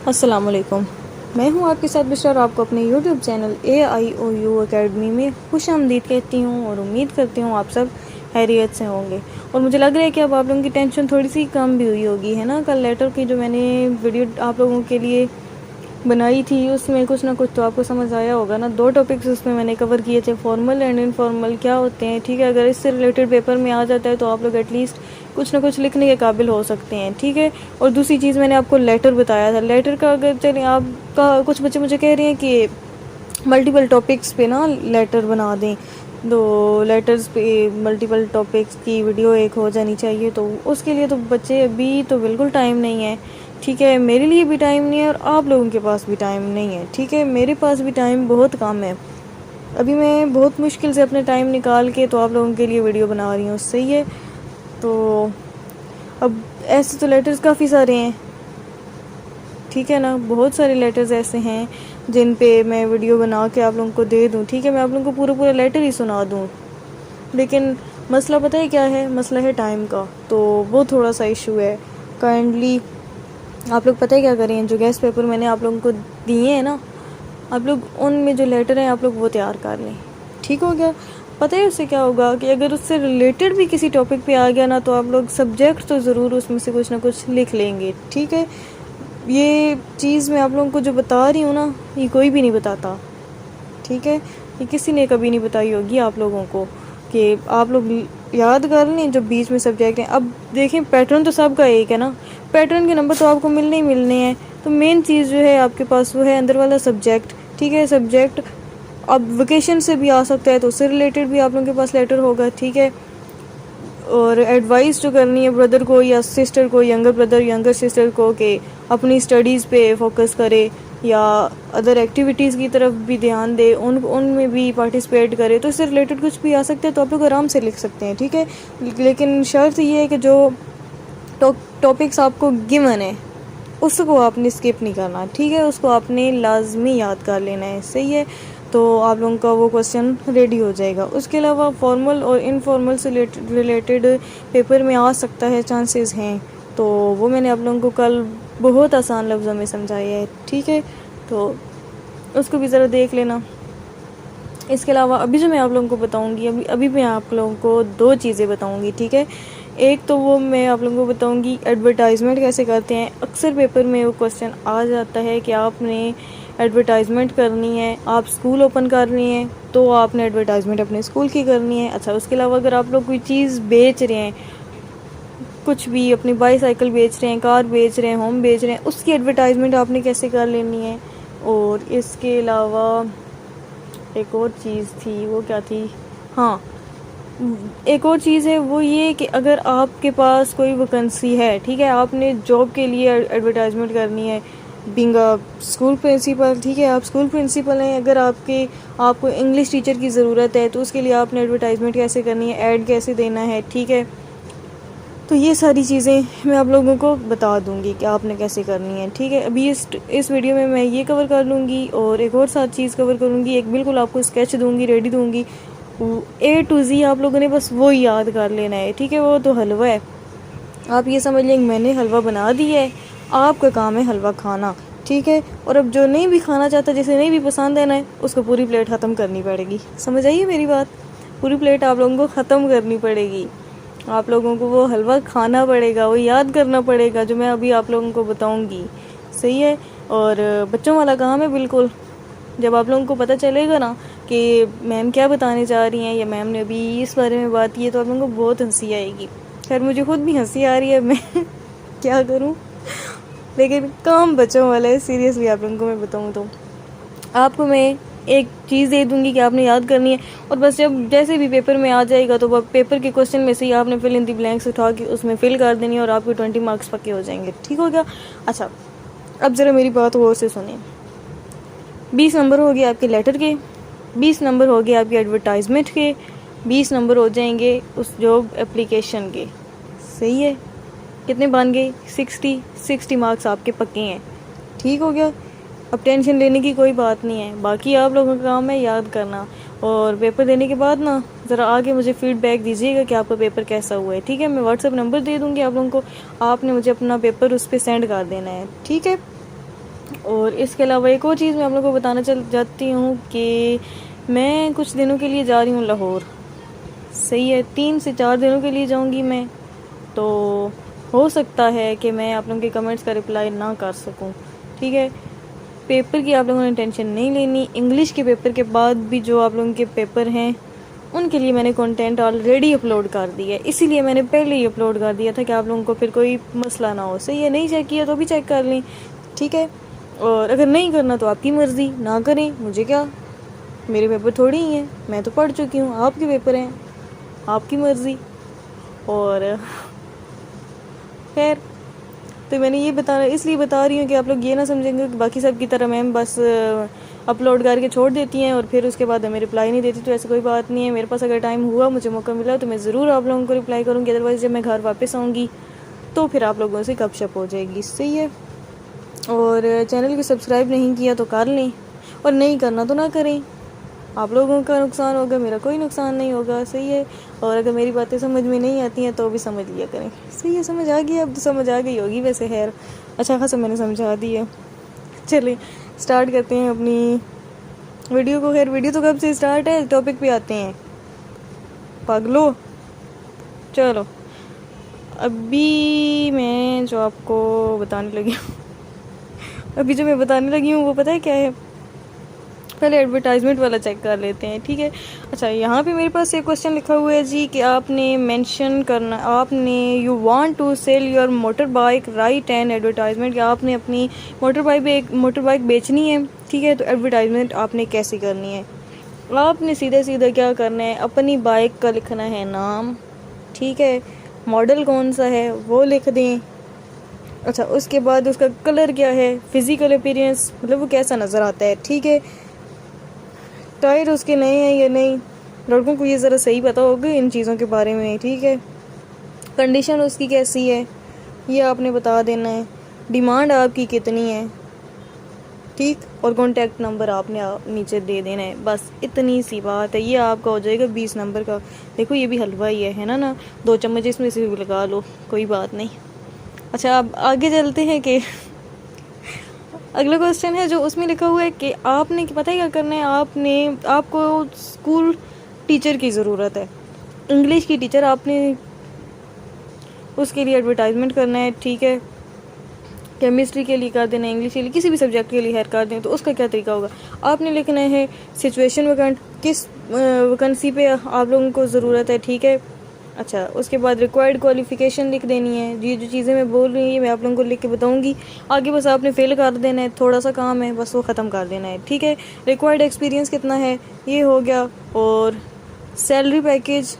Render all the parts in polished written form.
अस्सलामुअलैकुम। मैं हूं आपके साथ बिशरा और आपको अपने YouTube चैनल AIOU अकेडमी में खुशामदीद कहती हूं और उम्मीद करती हूं आप सब खैरियत से होंगे। और मुझे लग रहा है कि अब आप लोगों की टेंशन थोड़ी सी कम भी हुई होगी, है ना। कल लेटर की जो मैंने वीडियो आप लोगों के लिए बनाई थी उसमें कुछ ना कुछ तो आपको समझ आया होगा ना। 2 टॉपिक्स उसमें मैंने कवर किए थे, फॉर्मल एंड इनफॉर्मल क्या होते हैं, ठीक है। अगर इससे रिलेटेड पेपर में आ जाता है तो आप लोग एटलीस्ट कुछ ना कुछ लिखने के काबिल हो सकते हैं, ठीक है। और दूसरी चीज़ मैंने आपको लेटर बताया था। लेटर का अगर चलिए आपका कुछ बच्चे मुझे कह रहे हैं कि मल्टीपल टॉपिक्स पे ना लेटर बना दें, तो लेटर्स पे मल्टीपल टॉपिक्स की वीडियो एक हो जानी चाहिए। तो उसके लिए तो बच्चे अभी तो बिल्कुल टाइम नहीं है, ठीक है। मेरे लिए भी टाइम नहीं है और आप लोगों के पास भी टाइम नहीं है, ठीक है। मेरे पास भी टाइम बहुत कम है। अभी मैं बहुत मुश्किल से अपने टाइम निकाल के तो आप लोगों के लिए वीडियो बना रही हूँ, सही है। तो अब ऐसे तो लेटर्स काफ़ी सारे हैं, ठीक है ना। बहुत सारे लेटर्स ऐसे हैं जिन पे मैं वीडियो बना के आप लोगों को दे दूँ, ठीक है। मैं आप लोगों को पूरा लेटर ही सुना दूँ, लेकिन मसला पता है क्या है, मसला है टाइम का। तो वो थोड़ा सा इशू है। काइंडली आप लोग पता है क्या करें, जो गेस्ट पेपर मैंने आप लोगों को दिए हैं ना, आप लोग उनमें जो लेटर हैं आप लोग वो तैयार कर लें, ठीक हो गया। पता है उससे क्या होगा कि अगर उससे रिलेटेड भी किसी टॉपिक पे आ गया ना तो आप लोग सब्जेक्ट तो ज़रूर उसमें से कुछ ना कुछ लिख लेंगे, ठीक है। ये चीज़ मैं आप लोगों को जो बता रही हूँ ना, ये कोई भी नहीं बताता, ठीक है। ये किसी ने कभी नहीं बताई होगी आप लोगों को कि आप लोग याद कर लें जो बीच में सब्जेक्ट हैं। अब देखें, पैटर्न तो सबका एक है ना, पैटर्न के नंबर तो आपको मिलने ही मिलने हैं। तो मेन चीज़ जो है आपके पास वो है अंदर वाला सब्जेक्ट, ठीक है। सब्जेक्ट अब वेकेशन से भी आ सकता है तो उससे रिलेटेड भी आप लोगों के पास लेटर होगा, ठीक है। और एडवाइस जो करनी है ब्रदर को या सिस्टर को, यंगर ब्रदर यंगर सिस्टर को, कि अपनी स्टडीज़ पे फोकस करे या अदर एक्टिविटीज़ की तरफ भी ध्यान दे, उनमें भी पार्टिसिपेट करे। तो इससे रिलेटेड कुछ भी आ सकता है तो आप लोग आराम से लिख सकते हैं, ठीक है। लेकिन शर्त ये है कि जो टॉपिक्स आपको गिवन है उसको आपने स्किप नहीं करना, ठीक है। उसको आपने लाजमी याद कर लेना है, सही है। तो आप लोगों का वो क्वेश्चन रेडी हो जाएगा। उसके अलावा फॉर्मल और इनफॉर्मल से रिलेटेड पेपर में आ सकता है, चांसेस हैं। तो वो मैंने आप लोगों को कल बहुत आसान लफ्ज़ों में समझाया है, ठीक है। तो उसको भी ज़रा देख लेना। इसके अलावा अभी जो मैं आप लोगों को बताऊंगी, अभी मैं आप लोगों को 2 चीज़ें बताऊंगी, ठीक है। एक तो वो मैं आप लोगों को बताऊंगी एडवर्टाइजमेंट कैसे करते हैं। अक्सर पेपर में वो क्वेश्चन आ जाता है कि आपने एडवर्टाइजमेंट करनी है, आप स्कूल ओपन कर रही हैं तो आपने एडवर्टाइजमेंट अपने स्कूल की करनी है। अच्छा, उसके अलावा अगर आप लोग कोई चीज़ बेच रहे हैं, कुछ भी अपनी बाईसाइकिल बेच रहे हैं, कार बेच रहे हैं, होम बेच रहे हैं, उसकी एडवर्टाइजमेंट आपने कैसे कर लेनी है। और इसके अलावा एक और चीज़ थी, वो क्या थी, हाँ, एक और चीज़ है वो ये कि अगर आपके पास कोई वैकेंसी है, ठीक है, आपने जॉब के लिए एडवर्टाइजमेंट करनी है, बिंग स्कूल प्रिंसिपल, ठीक है, आप स्कूल प्रिंसिपल हैं, अगर आपको इंग्लिश टीचर की ज़रूरत है तो उसके लिए आपने एडवर्टाइजमेंट कैसे करनी है, ऐड कैसे देना है, ठीक है। तो ये सारी चीज़ें मैं आप लोगों को बता दूंगी कि आपने कैसे करनी है, ठीक है। अभी इस वीडियो में मैं ये कवर कर लूँगी और एक और साथ चीज़ कवर करूँगी। एक बिल्कुल आपको स्केच दूँगी, रेडी दूँगी, A to Z आप लोगों ने बस वो याद कर लेना है, ठीक है। वो तो हलवा है, आप ये समझ लेंगे मैंने हलवा बना दिया है, आपका काम है हलवा खाना, ठीक है। और अब जो नहीं भी खाना चाहता, जिसे नहीं भी पसंद है ना, उसको पूरी प्लेट ख़त्म करनी पड़ेगी। समझ आइए मेरी बात, पूरी प्लेट आप लोगों को ख़त्म करनी पड़ेगी। आप लोगों को वो हलवा खाना पड़ेगा, वो याद करना पड़ेगा जो मैं अभी आप लोगों को बताऊंगी, सही है। और बच्चों वाला काम है बिल्कुल। जब आप लोगों को पता चलेगा ना कि मैम क्या बताने जा रही हैं या मैम ने अभी इस बारे में बात की है तो आप लोगों को बहुत हंसी आएगी। खैर मुझे खुद भी हंसी आ रही है, मैं क्या करूं, लेकिन काम बच्चों वाला है, सीरियसली आप लोगों को मैं बताऊं तो। आपको मैं एक चीज़ दे दूंगी कि आपने याद करनी है, और बस जब जैसे भी पेपर में आ जाएगा तो पेपर के क्वेश्चन में से ही आपने फिल इन दी ब्लैंक्स उठा के उसमें फिल कर देनी है और आपके 20 मार्क्स पक्के हो जाएंगे, ठीक हो गया। अच्छा, अब ज़रा मेरी बात गौर से सुनिए। 20 नंबर हो गए आपके लेटर के, 20 नंबर हो गए आपके एडवर्टाइजमेंट के, 20 नंबर हो जाएंगे उस जॉब एप्लीकेशन के, सही है। कितने बन गए, 60 मार्क्स आपके पक्के हैं, ठीक हो गया। अब टेंशन लेने की कोई बात नहीं है, बाकी आप लोगों का काम है याद करना। और पेपर देने के बाद ना ज़रा आगे मुझे फीडबैक दीजिएगा कि आपका पेपर कैसा हुआ है, ठीक है। मैं व्हाट्सएप नंबर दे दूँगी आप लोगों को, आपने मुझे अपना पेपर उस पर सेंड कर देना है, ठीक है। और इसके अलावा एक और चीज़ मैं आप लोगों को बताना चल जाती हूँ कि मैं कुछ दिनों के लिए जा रही हूँ लाहौर। सही है, 3 से 4 दिनों के लिए जाऊँगी मैं। तो हो सकता है कि मैं आप लोगों के कमेंट्स का रिप्लाई ना कर सकूं, ठीक है। पेपर की आप लोगों ने टेंशन नहीं लेनी। इंग्लिश के पेपर के बाद भी जो आप लोगों के पेपर हैं उनके लिए मैंने कंटेंट ऑलरेडी अपलोड कर दिया है, इसीलिए मैंने पहले ही अपलोड कर दिया था कि आप लोगों को फिर कोई मसला ना हो। सही है, नहीं चेक किया तो भी चेक कर लें, ठीक है। और अगर नहीं करना तो आपकी मर्ज़ी, ना करें, मुझे क्या, मेरे पेपर थोड़ी ही हैं, मैं तो पढ़ चुकी हूँ, आपके पेपर हैं, आपकी मर्ज़ी। और खैर, तो मैंने ये इसलिए बता रही हूँ कि आप लोग ये ना समझेंगे कि बाकी सब की तरह मैम बस अपलोड करके छोड़ देती हैं और फिर उसके बाद हमें रिप्लाई नहीं देती। तो ऐसी कोई बात नहीं है। मेरे पास अगर टाइम हुआ, मुझे मौका मिला तो मैं ज़रूर आप लोगों को रिप्लाई करूँगी। अदरवाइज़ जब मैं घर वापस आऊँगी तो फिर आप लोगों से गपशप हो जाएगी। सही है। और चैनल को सब्सक्राइब नहीं किया तो कर लें, और नहीं करना तो ना करें। आप लोगों का नुकसान होगा, मेरा कोई नुकसान नहीं होगा। सही है। और अगर मेरी बातें समझ में नहीं आती हैं तो भी समझ लिया करें। सही है, समझ आ गई, अब तो समझ आ गई होगी वैसे। खैर, अच्छा खासा मैंने समझा दी है। चलिए स्टार्ट करते हैं अपनी वीडियो को। खैर, वीडियो तो कब से स्टार्ट है, टॉपिक पे आते हैं पागलो। चलो, अभी मैं जो आपको बताने लगी हूँ वो पता है क्या है? पहले एडवर्टाइजमेंट वाला चेक कर लेते हैं, ठीक है। अच्छा, यहाँ पे मेरे पास एक क्वेश्चन लिखा हुआ है जी कि आपने मेंशन करना, आपने you want to sell your motorbike right and advertisement, कि आपने अपनी मोटर बाइक बेचनी है, ठीक है। तो एडवर्टाइजमेंट आपने कैसे करनी है? आपने सीधा सीधा क्या करना है, अपनी बाइक का लिखना है नाम, ठीक है। मॉडल कौन सा है वो लिख दें। अच्छा, उसके बाद उसका कलर क्या है, फिजिकल अपीयरेंस, मतलब वो कैसा नज़र आता है, ठीक है। टायर उसके नए हैं या नहीं, लड़कों को ये ज़रा सही पता होगा इन चीज़ों के बारे में, ठीक है। कंडीशन उसकी कैसी है ये आपने बता देना है। डिमांड आपकी कितनी है, ठीक। और कॉन्टैक्ट नंबर आपने नीचे दे देना है। बस इतनी सी बात है। ये आपका हो जाएगा 20 नंबर का। देखो ये भी हलवा ही है ना 2 चम्मच इसमें से भी लगा लो, कोई बात नहीं। अच्छा, अब आगे चलते हैं कि अगला क्वेश्चन है जो उसमें लिखा हुआ है कि आपने पता है क्या करना है। आपको स्कूल टीचर की ज़रूरत है, इंग्लिश की टीचर। आपने उसके लिए एडवर्टाइजमेंट करना है, ठीक है। केमिस्ट्री के लिए कर देना है, इंग्लिश के लिए, किसी भी सब्जेक्ट के लिए हेयर कर दें। तो उसका क्या तरीका होगा, आपने लिखना है सिचुएशन वैकेंट, किस वैकेंसी पे आप लोगों को ज़रूरत है, ठीक है। अच्छा, उसके बाद रिक्वायर्ड क्वालिफ़िकेशन लिख देनी है। ये जो चीज़ें मैं बोल रही हूँ मैं आप लोगों को लिख के बताऊँगी आगे, बस आपने फिल कर देना है। थोड़ा सा काम है, बस वो ख़त्म कर देना है, ठीक है। रिक्वायर्ड एक्सपीरियंस कितना है ये हो गया, और सैलरी पैकेज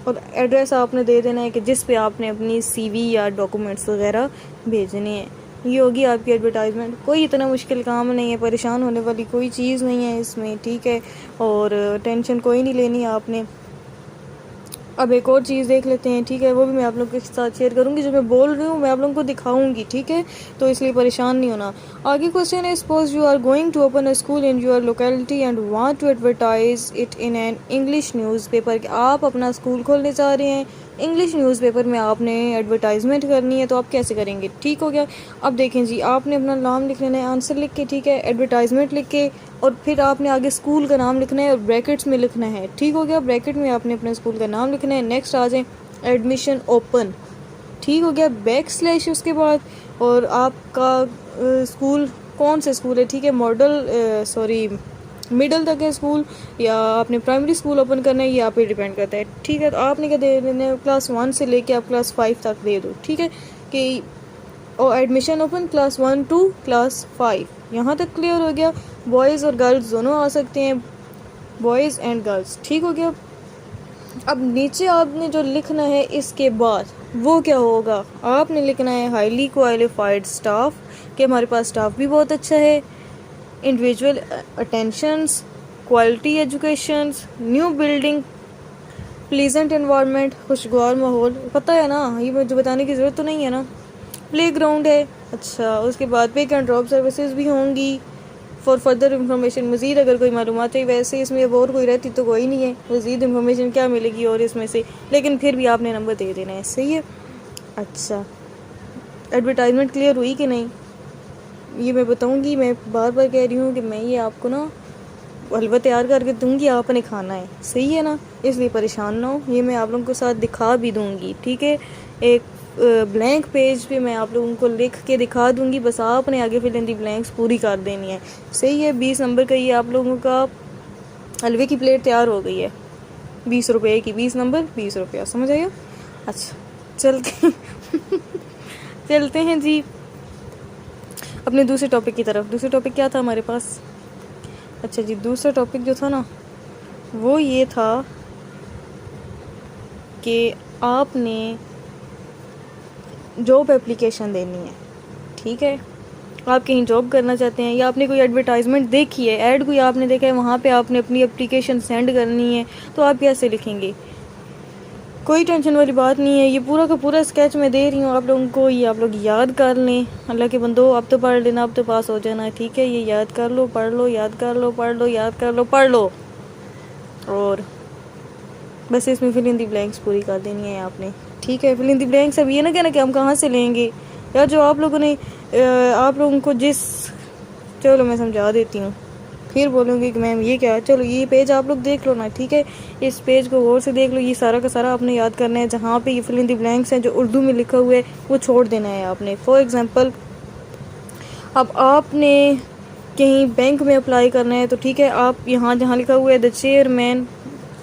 और एड्रेस आपने दे देना है कि जिस पे आपने अपनी CV या डॉक्यूमेंट्स वगैरह भेजने हैं। ये होगी आपकी एडवर्टाइजमेंट। कोई इतना मुश्किल काम नहीं है, परेशान होने वाली कोई चीज़ नहीं है इसमें, ठीक है। और टेंशन कोई नहीं लेनी है आपने। अब एक और चीज़ देख लेते हैं, ठीक है। वो भी मैं आप लोगों के साथ शेयर करूंगी। जो मैं बोल रही हूँ मैं आप लोगों को दिखाऊंगी, ठीक है। तो इसलिए परेशान नहीं होना। आगे क्वेश्चन है, suppose you are going to open a school in your locality and want to advertise it in an English newspaper. कि आप अपना स्कूल खोलने जा रहे हैं, इंग्लिश न्यूज़पेपर में आपने एडवर्टाइजमेंट करनी है, तो आप कैसे करेंगे, ठीक हो गया। अब देखें जी, आपने अपना नाम लिख लेना है, आंसर लिख के, ठीक है, एडवर्टाइजमेंट लिख के, और फिर आपने आगे स्कूल का नाम लिखना है और ब्रैकेट्स में लिखना है, ठीक हो गया। ब्रैकेट में आपने अपने स्कूल का नाम लिखना है। नेक्स्ट आ जाए एडमिशन ओपन, ठीक हो गया। बैकस्लैश उसके बाद, और आपका स्कूल कौन सा स्कूल है, ठीक है। मिडल तक है स्कूल, या आपने प्राइमरी स्कूल ओपन करना है, ये आप पे डिपेंड करता है, ठीक है। तो आपने क्या दे देना है, क्लास 1 से लेके आप क्लास 5 तक दे दो, ठीक है। कि और admission open class 1 to class 5, यहाँ तक क्लियर हो गया। बॉयज़ और गर्ल्स दोनों आ सकते हैं, बॉयज़ एंड गर्ल्स, ठीक हो गया। अब नीचे आपने जो लिखना है इसके बाद वो क्या होगा, आपने लिखना है हाईली क्वालिफाइड स्टाफ, कि हमारे पास स्टाफ भी बहुत अच्छा है। Individual attentions, quality educations, new building, pleasant environment, खुशगवार माहौल। पता है ना, ये मुझे बताने की ज़रूरत तो नहीं है ना। प्ले ग्राउंड है। अच्छा, उसके बाद पिक एंड ड्रॉप सर्विसेज भी होंगी। फॉर फर्दर इन्फॉर्मेशन, मज़ीद अगर कोई मालूमात है, वैसे इसमें अब और कोई रहती तो कोई नहीं है, मज़ीद इन्फॉर्मेशन क्या मिलेगी और इसमें से, लेकिन फिर भी आपने नंबर दे देना है, सही है। अच्छा, एडवर्टाइजमेंट क्लियर हुई कि नहीं? ये मैं बताऊंगी, मैं बार बार कह रही हूँ कि मैं ये आपको ना हलवा तैयार करके दूंगी, आपने खाना है, सही है ना, इसलिए परेशान ना हो। ये मैं आप लोगों को साथ दिखा भी दूंगी, ठीक है। एक ब्लैंक पेज पे मैं आप लोगों को लिख के दिखा दूंगी, बस आपने आगे फिल इन दी ब्लैंक्स पूरी कर देनी है, सही है। 20 नंबर का ये आप लोगों का हलवे की प्लेट तैयार हो गई है, 20 रुपये की, 20 नंबर 20 रुपया, समझ आया। अच्छा चलते चलते हैं जी अपने दूसरे टॉपिक की तरफ। दूसरे टॉपिक क्या था हमारे पास? अच्छा जी, दूसरा टॉपिक जो था ना वो ये था कि आपने जॉब एप्लीकेशन देनी है, ठीक है। आप कहीं जॉब करना चाहते हैं या आपने कोई एडवर्टाइजमेंट देखी है, ऐड कोई आपने देखा है, वहाँ पे आपने अपनी एप्लीकेशन सेंड करनी है, तो आप कैसे लिखेंगे? कोई टेंशन वाली बात नहीं है, ये पूरा का पूरा स्केच मैं दे रही हूँ आप लोगों को, ये आप लोग याद कर लें। अल्लाह के बंदो, अब तो पढ़ लेना, अब तो पास हो जाना है, ठीक है। ये याद कर लो, पढ़ लो, याद कर लो, पढ़ लो, याद कर लो, पढ़ लो, और बस इसमें फिल इन दी ब्लैंक्स पूरी कर देनी है आपने, ठीक है। फिल इन दी ब्लैंक्स, अब ये ना कहना कि हम कहाँ से लेंगे यार, जो आप लोगों ने आप लोगों को जिस, चलो मैं समझा देती हूँ, फिर बोलूँगी कि मैम ये क्या है। चलो ये पेज आप लोग देख लो ना, ठीक है, इस पेज को गौर से देख लो। ये सारा का सारा आपने याद करना है, जहाँ पे ये फिल इन दी ब्लैंक्स हैं जो उर्दू में लिखा हुआ है वो छोड़ देना है आपने। फॉर एग्जांपल, अब आपने कहीं बैंक में अप्लाई करना है, तो ठीक है, आप यहाँ जहाँ लिखा हुआ है द चेयरमैन,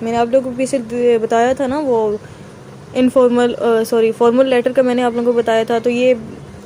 मैंने आप लोगों को पीछे बताया था ना वो इनफॉर्मल फॉर्मल लेटर का मैंने आप लोगों को बताया था, तो ये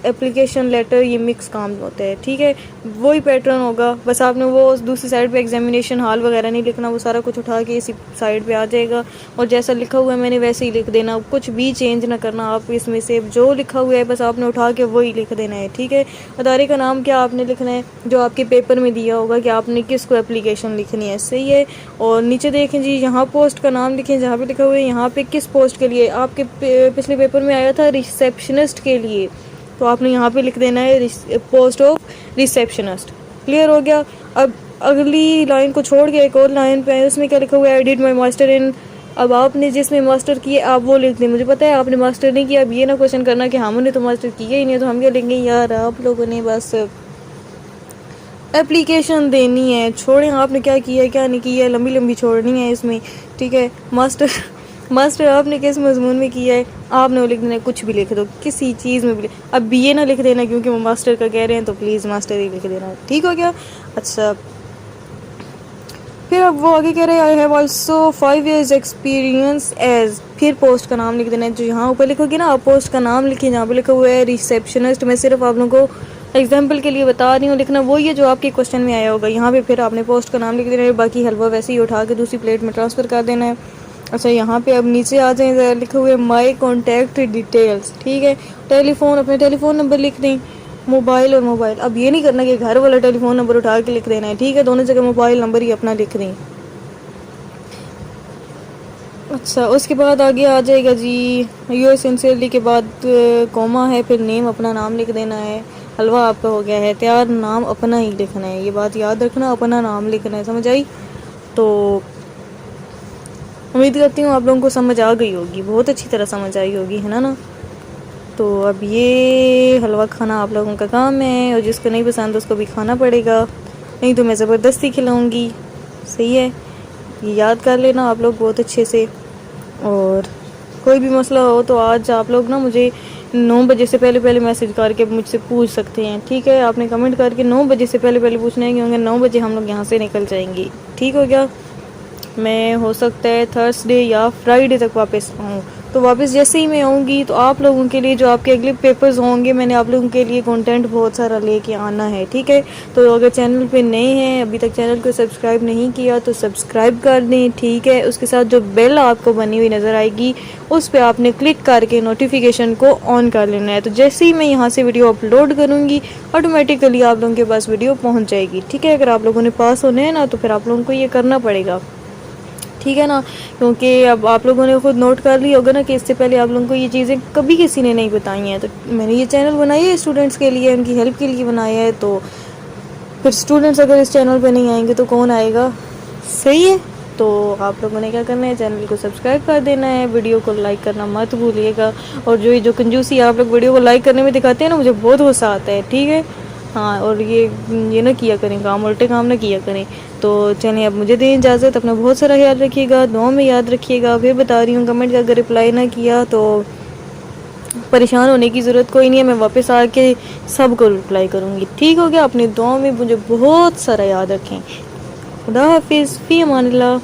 एप्लीकेशन लेटर ये मिक्स काम होता है, ठीक है। वही पैटर्न होगा, बस आपने वो दूसरी साइड पे एग्जामिनेशन हॉल वगैरह नहीं लिखना, वो सारा कुछ उठा के इसी साइड पे आ जाएगा, और जैसा लिखा हुआ है मैंने वैसे ही लिख देना, कुछ भी चेंज ना करना। आप इसमें से जो लिखा हुआ है बस आपने उठा के वही लिख देना है, ठीक है। अदारे का नाम क्या आपने लिखना है, जो आपके पेपर में दिया होगा कि आपने किसको एप्लीकेशन लिखनी है, सही है। और नीचे देखें जी, यहाँ पोस्ट का नाम लिखें, जहाँ पे लिखा हुआ है यहाँ पे किस पोस्ट के लिए, आपके पिछले पेपर में आया था रिसेप्शनिस्ट के लिए, तो आपने यहाँ पे लिख देना है पोस्ट ऑफ रिसेप्शनिस्ट। क्लियर हो गया। अब अगली लाइन को छोड़ के एक और लाइन पे है, उसमें क्या लिखा हुआ है, I did my master in. अब आपने जिसमें मास्टर किए आप वो लिख दें। मुझे पता है आपने मास्टर नहीं किया, अब ये ना क्वेश्चन करना कि हमने तो मास्टर किया ही नहीं, तो हम क्या लिखेंगे यार, आप लोगों ने बस एप्लीकेशन देनी है, छोड़ें आपने क्या किया क्या नहीं किया, लंबी लंबी छोड़नी है इसमें, ठीक है। मास्टर आपने किस मजमून में किया है आपने वो लिख देना है, कुछ भी लिख दो, किसी चीज़ में भी। अब बीए ना लिख देना क्योंकि वो मास्टर का कह रहे हैं, तो प्लीज़ मास्टर ही लिख देना, ठीक हो गया। अच्छा, फिर अब वो आगे कह रहे हैं I have also 5 years experience as, फिर पोस्ट का नाम लिख देना है, जो यहाँ ऊपर लिखोगे ना, आप पोस्ट का नाम लिखिए, जहाँ पर लिखा हुआ है रिसेप्शनिस्ट। मैं सिर्फ आप लोगों को एग्जाम्पल के लिए बता रही हूँ, लिखना वही है जो आपके क्वेश्चन में आया होगा। यहाँ पे फिर आपने पोस्ट का नाम लिख देना है, बाकी हलवा वैसे ही उठा के दूसरी प्लेट में ट्रांसफ़र कर देना है। अच्छा, यहाँ पे अब नीचे आ जाए, लिखे हुए माई कॉन्टैक्ट डिटेल्स, ठीक है। टेलीफोन, अपने टेलीफोन नंबर लिख दें, मोबाइल और मोबाइल। अब ये नहीं करना कि घर वाला टेलीफोन नंबर उठा के लिख देना है, ठीक है, दोनों जगह मोबाइल नंबर ही अपना लिख दें। अच्छा, उसके बाद आगे आ जाएगा जी योर सिंसियरली के बाद कॉमा है, फिर नेम, अपना नाम लिख देना है। हलवा आपका हो गया है तैयार, नाम अपना ही लिखना है, ये बात याद रखना, अपना नाम लिखना है, समझ आई। तो उम्मीद करती हूँ आप लोगों को समझ आ गई होगी, बहुत अच्छी तरह समझ आई होगी, है ना। तो अब ये हलवा खाना आप लोगों का काम है, और जिसको नहीं पसंद उसको भी खाना पड़ेगा, नहीं तो मैं ज़बरदस्ती खिलाऊँगी, सही है। ये याद कर लेना आप लोग बहुत अच्छे से। और कोई भी मसला हो तो आज आप लोग ना मुझे 9 बजे से पहले मैसेज करके मुझसे पूछ सकते हैं, ठीक है। आपने कमेंट करके 9 बजे से पहले पूछना है, क्योंकि 9 बजे हम लोग यहाँ से निकल जाएंगे, ठीक हो गया। मैं हो सकता है थर्सडे या फ्राइडे तक वापस आऊँ, तो वापस जैसे ही मैं आऊँगी तो आप लोगों के लिए जो आपके अगले पेपर्स होंगे, मैंने आप लोगों के लिए कंटेंट बहुत सारा लेके आना है, ठीक है। तो अगर चैनल पे नए हैं, अभी तक चैनल को सब्सक्राइब नहीं किया तो सब्सक्राइब कर दें, ठीक है। उसके साथ जो बेल आपको बनी हुई नज़र आएगी उस पर आपने क्लिक करके नोटिफिकेशन को ऑन कर लेना है, तो जैसे ही मैं यहाँ से वीडियो अपलोड करूँगी ऑटोमेटिकली आप लोगों के पास वीडियो पहुँच जाएगी, ठीक है। अगर आप लोगों ने पास होना है ना, तो फिर आप लोगों को ये करना पड़ेगा, ठीक है ना, क्योंकि अब आप लोगों ने खुद नोट कर लिया होगा ना कि इससे पहले आप लोगों को ये चीज़ें कभी किसी ने नहीं बताई हैं। तो मैंने ये चैनल बनाई है स्टूडेंट्स के लिए, उनकी हेल्प के लिए बनाया है, तो फिर स्टूडेंट्स अगर इस चैनल पे नहीं आएंगे तो कौन आएगा, सही है। तो आप लोगों ने क्या करना है, चैनल को सब्सक्राइब कर देना है, वीडियो को लाइक करना मत भूलिएगा। और जो कंजूसी आप लोग वीडियो को लाइक करने में दिखाते हैं ना, मुझे बहुत गुस्सा आता है, ठीक है। हाँ, और ये ना किया करें काम, उल्टे काम ना किया करें। तो चलें, अब मुझे दें इजाज़त। अपना बहुत सारा ख्याल रखिएगा, दुआ में याद रखिएगा। फिर बता रही हूँ, कमेंट का अगर रिप्लाई ना किया तो परेशान होने की ज़रूरत कोई नहीं है, मैं वापस आके सबको रिप्लाई करूँगी। ठीक हो गया? अपनी दुआ में मुझे बहुत सारा याद रखें। खुदा हाफिज़, फ़ी अमानिल्लाह।